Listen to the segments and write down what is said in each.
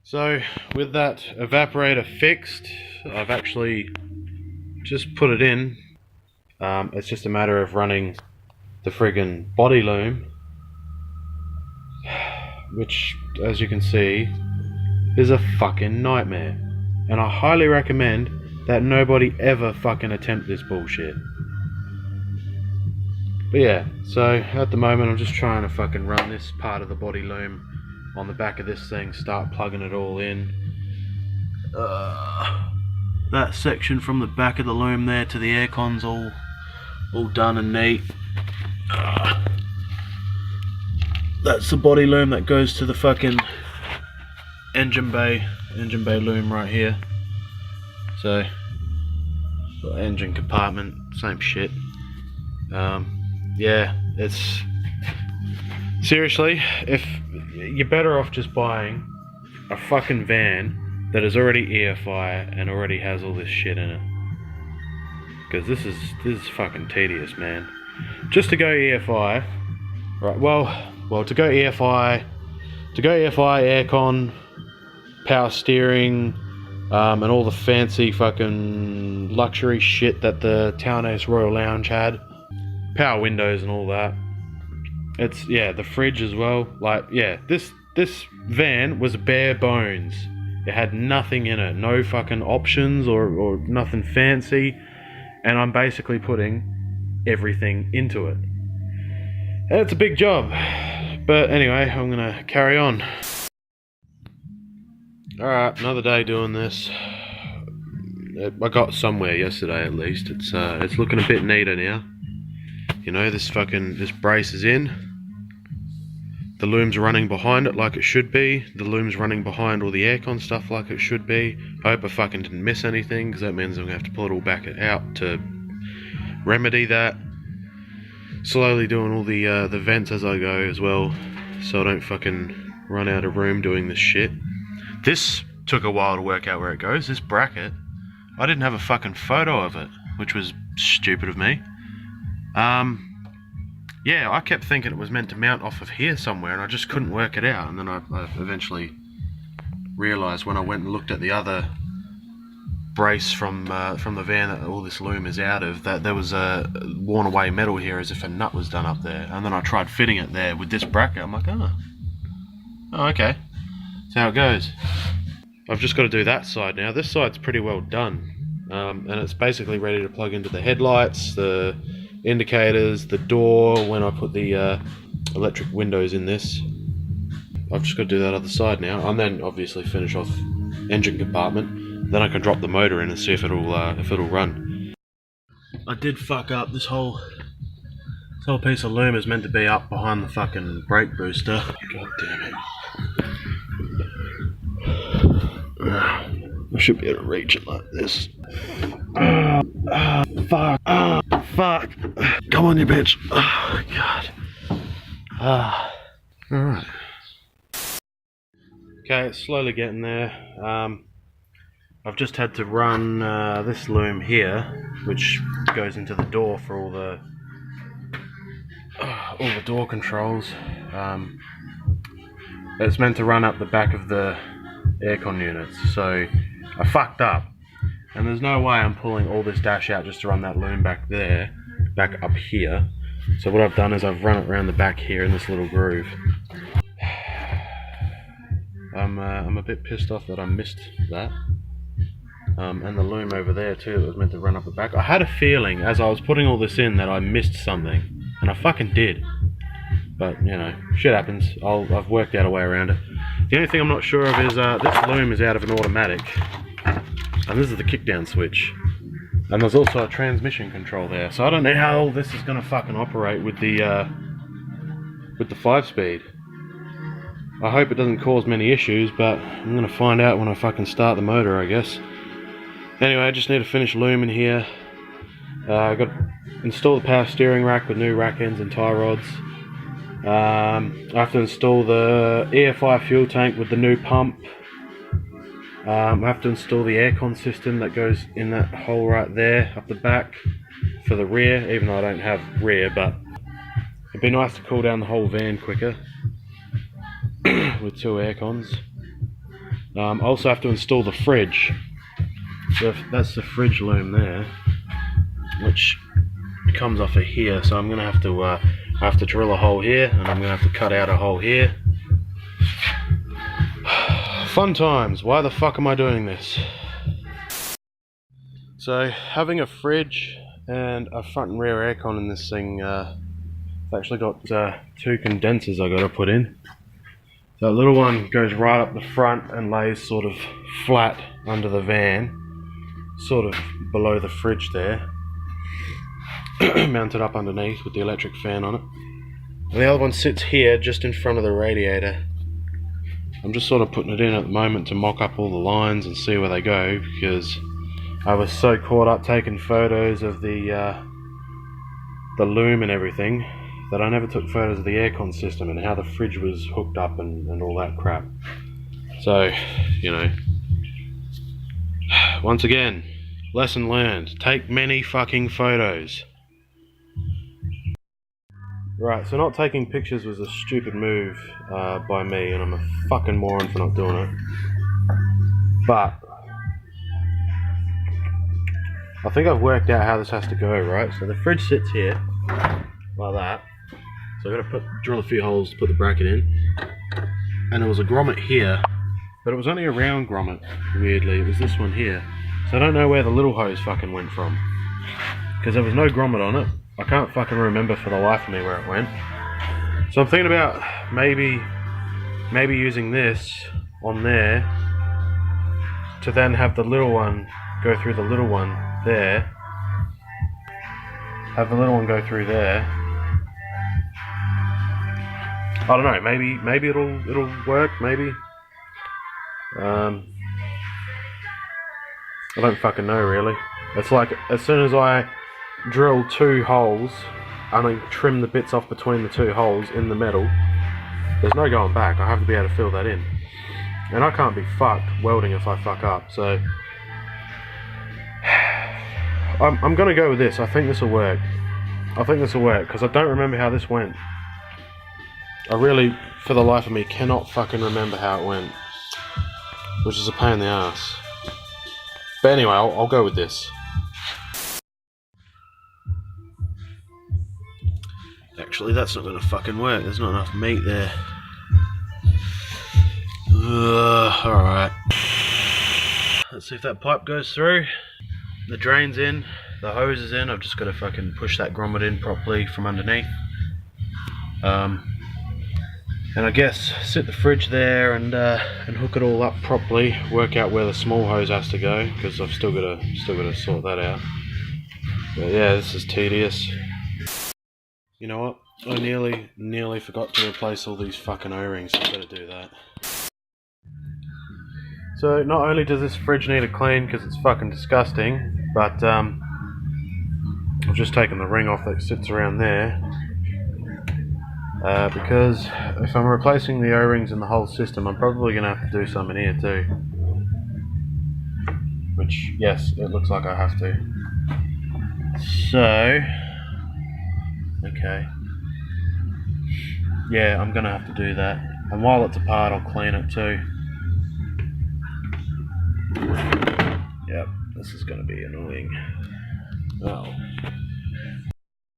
So with that evaporator fixed, I've actually just put it in. It's just a matter of running the friggin' body loom, which, as you can see, is a fucking nightmare. And I highly recommend that nobody ever fucking attempt this bullshit. But yeah, so at the moment I'm just trying to fucking run this part of the body loom on the back of this thing, start plugging it all in. That section from the back of the loom there to the aircon's all done and neat. That's the body loom that goes to the fucking engine bay loom right here. So engine compartment, same shit. Yeah, it's seriously, if you're better off just buying a fucking van that is already EFI and already has all this shit in it, because this is fucking tedious, man. Just to go EFI, right? Well, to go EFI, aircon, power steering, and all the fancy fucking luxury shit that the Townhouse Royal Lounge had, power windows and all that. It's, yeah, the fridge as well. Like, yeah, this van was bare bones. It had nothing in it, no fucking options or nothing fancy, and I'm basically putting everything into it. And it's a big job, but anyway, I'm gonna carry on. Alright, another day doing this. I got somewhere yesterday at least. It's looking a bit neater now. You know, this brace is in. The loom's running behind it like it should be. The loom's running behind all the aircon stuff like it should be. I hope I fucking didn't miss anything, because that means I'm going to have to pull it all back out to remedy that. Slowly doing all the vents as I go as well, so I don't fucking run out of room doing this shit. This took a while to work out where it goes, this bracket. I didn't have a fucking photo of it, which was stupid of me. Yeah, I kept thinking it was meant to mount off of here somewhere, and I just couldn't work it out. And then I eventually realised when I went and looked at the other brace from the van that all this loom is out of, that there was a worn away metal here as if a nut was done up there. And then I tried fitting it there with this bracket. I'm like, oh okay, that's how it goes. I've just got to do that side now. This side's pretty well done, and it's basically ready to plug into the headlights, the indicators, the door, when I put the electric windows in this. I've just got to do that other side now, and then obviously finish off engine compartment. Then I can drop the motor in and see if it'll run. I did fuck up. This whole piece of loom is meant to be up behind the fucking brake booster. God damn it. I should be able to reach it like this. Fuck. Fuck. Come on, you bitch. Oh, God. Alright. Okay, it's slowly getting there. I've just had to run this loom here, which goes into the door for all the door controls. It's meant to run up the back of the aircon units, so I fucked up, and there's no way I'm pulling all this dash out just to run that loom back there, back up here. So what I've done is I've run it around the back here in this little groove. I'm a bit pissed off that I missed that, and the loom over there too that was meant to run up the back. I had a feeling as I was putting all this in that I missed something, and I fucking did. But you know, shit happens. I've worked out a way around it. The only thing I'm not sure of is this loom is out of an automatic, and this is the kickdown switch, and there's also a transmission control there. So I don't know how all this is gonna fucking operate with the 5-speed. I hope it doesn't cause many issues, but I'm gonna find out when I fucking start the motor, I guess. Anyway, I just need to finish looming here. I got to install the power steering rack with new rack ends and tie rods. I have to install the EFI fuel tank with the new pump. I have to install the aircon system that goes in that hole right there up the back for the rear, even though I don't have rear, but it'd be nice to cool down the whole van quicker with 2 aircons. I also have to install the fridge. So that's the fridge loom there, which comes off of here. So I'm gonna have to drill a hole here, and I'm gonna have to cut out a hole here. Fun times. Why the fuck am I doing this? So having a fridge and a front and rear aircon in this thing, I've actually got 2 condensers I got to put in. So that little one goes right up the front and lays sort of flat under the van, sort of below the fridge there, mounted up underneath with the electric fan on it. And the other one sits here just in front of the radiator. I'm just sort of putting it in at the moment to mock up all the lines and see where they go, because I was so caught up taking photos of the loom and everything that I never took photos of the aircon system and how the fridge was hooked up and all that crap. So, you know, once again, lesson learned, take many fucking photos. Right, so not taking pictures was a stupid move by me, and I'm a fucking moron for not doing it. But I think I've worked out how this has to go, right? So the fridge sits here, like that. So I've got to drill a few holes to put the bracket in. And there was a grommet here, but it was only a round grommet, weirdly. It was this one here. So I don't know where the little hose fucking went from, because there was no grommet on it. I can't fucking remember for the life of me where it went. So I'm thinking about maybe using this on there to then have the little one go through the little one there. Have the little one go through there. I don't know, maybe it'll work, maybe. I don't fucking know really. It's like as soon as I drill 2 holes and then trim the bits off between the 2 holes in the metal, there's no going back. I have to be able to fill that in, and I can't be fucked welding if I fuck up. So I'm gonna go with this. I think this will work. Because I don't remember how this went. I really, for the life of me, cannot fucking remember how it went, which is a pain in the ass. But anyway, I'll go with this. Actually, that's not going to fucking work. There's not enough meat there. Alright. Let's see if that pipe goes through. The drain's in. The hose is in. I've just got to fucking push that grommet in properly from underneath. And I guess sit the fridge there and hook it all up properly. Work out where the small hose has to go, because I've still got to sort that out. But yeah, this is tedious. You know what? I nearly forgot to replace all these fucking O-rings. I better do that. So not only does this fridge need a clean because it's fucking disgusting, but I've just taken the ring off that sits around there. Because if I'm replacing the O-rings in the whole system, I'm probably going to have to do some in here too. Which, yes, it looks like I have to. So, okay. Yeah, I'm going to have to do that. And while it's apart, I'll clean it too. Yep, this is going to be annoying. Oh.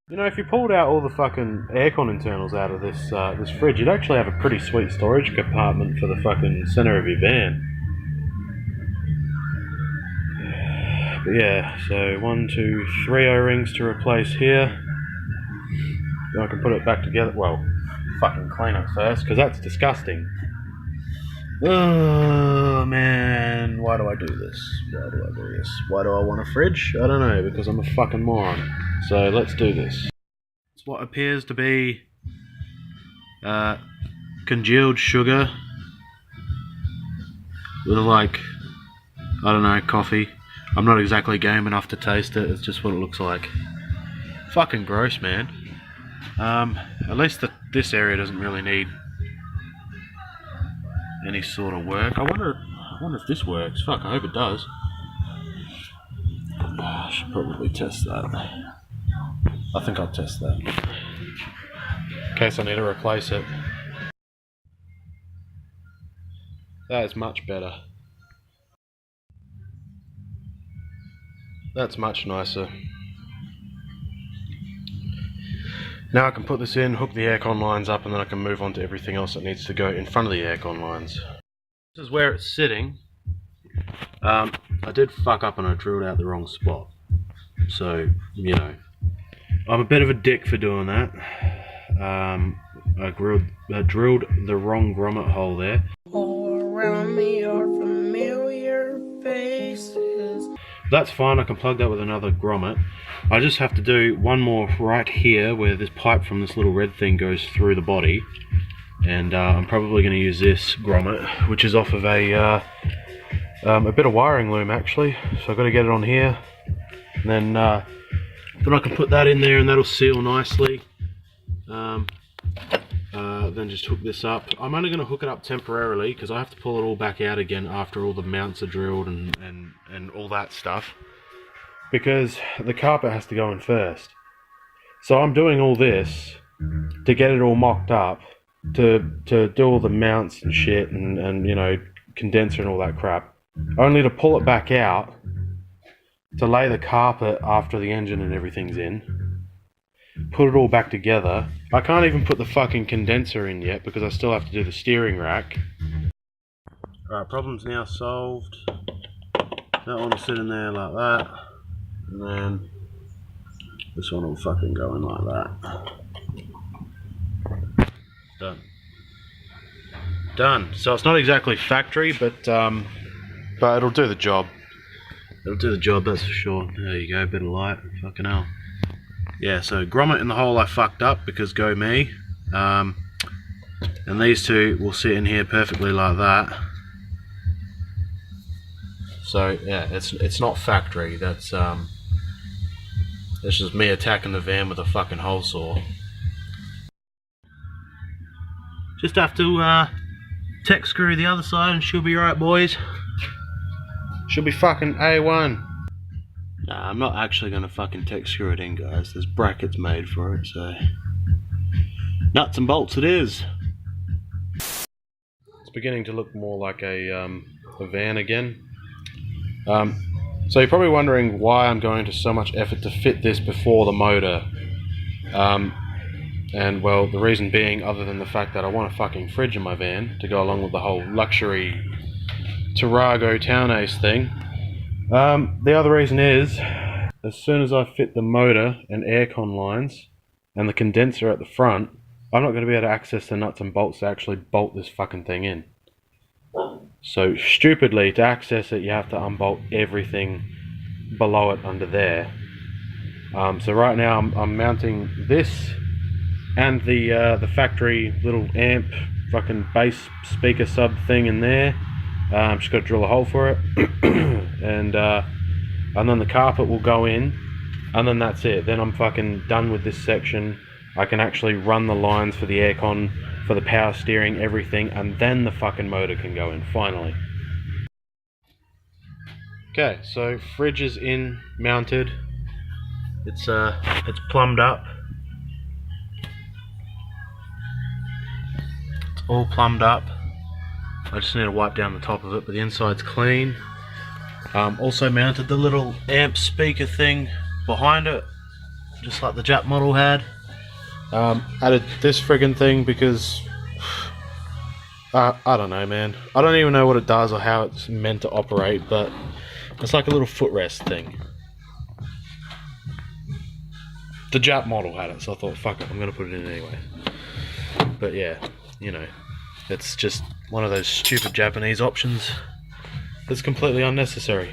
You know, if you pulled out all the fucking aircon internals out of this this fridge, you'd actually have a pretty sweet storage compartment for the fucking centre of your van. But yeah, so 1, 2, 3 O-rings to replace here. Then I can put it back together. Well, fucking clean it first, because that's disgusting. Oh man, why do I do this? Why do I want a fridge? I don't know, because I'm a fucking moron. So let's do this. It's what appears to be congealed sugar with like, I don't know, coffee. I'm not exactly game enough to taste it, it's just what it looks like. Fucking gross, man. At least this area doesn't really need any sort of work. I wonder if this works. Fuck, I hope it does. I should probably test that. I think I'll test that. In case I need to replace it. That is much better. That's much nicer. Now I can put this in, hook the aircon lines up, and then I can move on to everything else that needs to go in front of the aircon lines. This is where it's sitting. I did fuck up and I drilled out the wrong spot. So, you know, I'm a bit of a dick for doing that. I drilled the wrong grommet hole there. All around me are familiar faces. That's fine, I can plug that with another grommet. I just have to do one more right here where this pipe from this little red thing goes through the body. And I'm probably going to use this grommet, which is off of a bit of wiring loom actually. So I've got to get it on here. And then I can put that in there and that'll seal nicely. Then just hook this up. I'm only going to hook it up temporarily because I have to pull it all back out again after all the mounts are drilled and all that stuff, because the carpet has to go in first. So I'm doing all this to get it all mocked up, to do all the mounts and shit and you know, condenser and all that crap, only to pull it back out to lay the carpet after the engine and everything's in, put it all back together. I can't even put the fucking condenser in yet because I still have to do the steering rack. Alright, problem's now solved. That one will sit in there like that, and then this one will fucking go in like that. Done. Done. So it's not exactly factory, but it'll do the job. It'll do the job, that's for sure. There you go, bit of light. Fucking hell. Yeah, so grommet in the hole I fucked up because go me. And these two will sit in here perfectly like that. So yeah, it's not factory. That's just me attacking the van with a fucking hole saw. Just have to tech screw the other side and she'll be right, boys. She'll be fucking A1. Nah, I'm not actually gonna fucking tech screw it in, guys. There's brackets made for it, so nuts and bolts it is. It's beginning to look more like a van again. So you're probably wondering why I'm going to so much effort to fit this before the motor. And well, the reason being, other than the fact that I want a fucking fridge in my van to go along with the whole luxury Rahgo Town Ace thing. The other reason is, as soon as I fit the motor and aircon lines and the condenser at the front, I'm not going to be able to access the nuts and bolts to actually bolt this fucking thing in. So stupidly, to access it you have to unbolt everything below it under there. So right now I'm mounting this and the factory little amp fucking bass speaker sub thing in there. Just got to drill a hole for it. and then the carpet will go in, and then that's it. Then I'm fucking done with this section. I can actually run the lines for the aircon, for the power steering, everything, and then the fucking motor can go in, finally. Okay, so fridge is in, mounted. It's plumbed up. It's all plumbed up. I just need to wipe down the top of it, but the inside's clean. Also mounted the little amp speaker thing behind it, just like the Jap model had. Added this friggin' thing because I don't know, man. I don't even know what it does or how it's meant to operate, but it's like a little footrest thing. The Jap model had it, so I thought, fuck it, I'm gonna put it in anyway. But yeah, you know, it's just one of those stupid Japanese options that's completely unnecessary.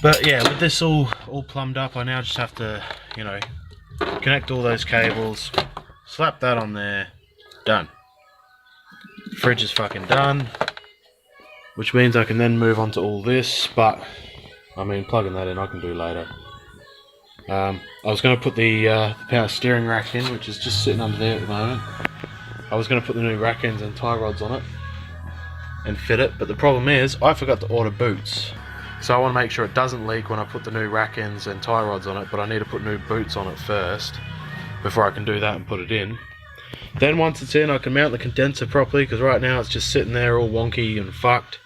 But yeah, with this all plumbed up, I now just have to, you know, connect all those cables, slap that on there, done. Fridge is fucking done, which means I can then move on to all this, but I mean, plugging that in I can do later. I was going to put the power steering rack in, which is just sitting under there at the moment. I was going to put the new rack ends and tie rods on it and fit it, but the problem is I forgot to order boots. So I want to make sure it doesn't leak when I put the new rack ends and tie rods on it, but I need to put new boots on it first before I can do that and put it in. Then once it's in, I can mount the condenser properly, because right now it's just sitting there all wonky and fucked.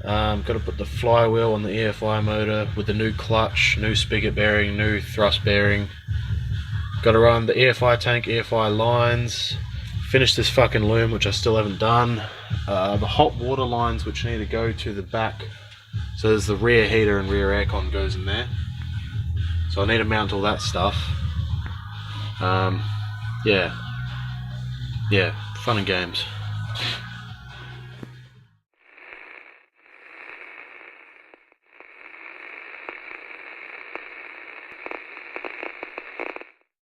Got to put the flywheel on the EFI motor with the new clutch, new spigot bearing, new thrust bearing. Got to run the EFI tank, EFI lines. Finish this fucking loom, which I still haven't done. The hot water lines, which need to go to the back. So there's the rear heater and rear aircon goes in there. So I need to mount all that stuff. Yeah, fun and games.